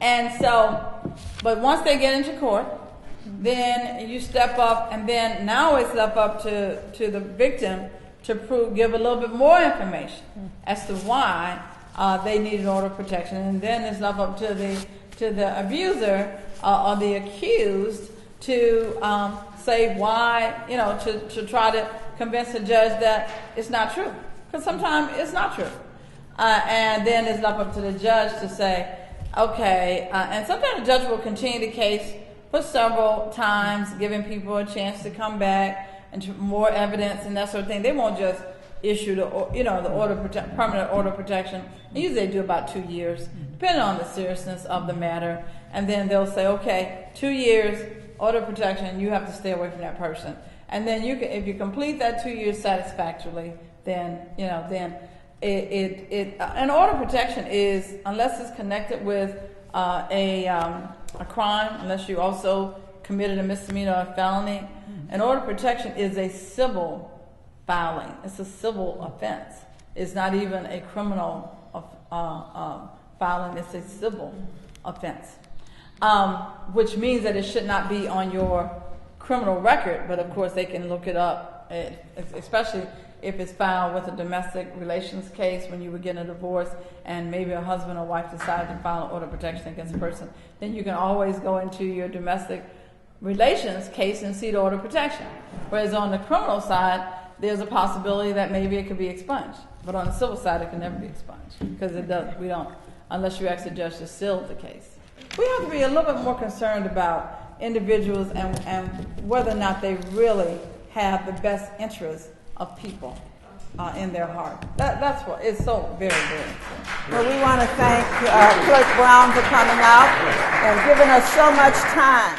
And so, but once they get into court, then you step up, and then now it's left up to the victim to give a little bit more information as to why they need an order of protection, and then it's left up to the abuser or the accused to say why, to try to convince the judge that it's not true, because sometimes it's not true, and then it's left up to the judge to say, okay, and sometimes the judge will continue the case for several times, giving people a chance to come back and to more evidence and that sort of thing. They won't just issue the permanent order of protection. And usually they do about 2 years, depending on the seriousness of the matter. And then they'll say, okay, 2 years order of protection, you have to stay away from that person. And then if you complete that 2 years satisfactorily, then an order of protection is, unless it's connected with a crime, unless you also committed a misdemeanor or a felony, an order of protection is a civil filing. It's a civil offense. It's not even a criminal filing. It's a civil offense, which means that it should not be on your criminal record, but of course they can look it up, especially if it's filed with a domestic relations case when you were getting a divorce and maybe a husband or wife decided to file an order of protection against a person. Then you can always go into your domestic relations case and see the order of protection. Whereas on the criminal side, there's a possibility that maybe it could be expunged. But on the civil side, it can never be expunged, because we don't, unless you ask the judge to seal the case. We have to be a little bit more concerned about individuals and whether or not they really have the best interests of people in their heart. That's what it's so very, very important. Well, we want to thank Clerk Brown for coming out and giving us so much time.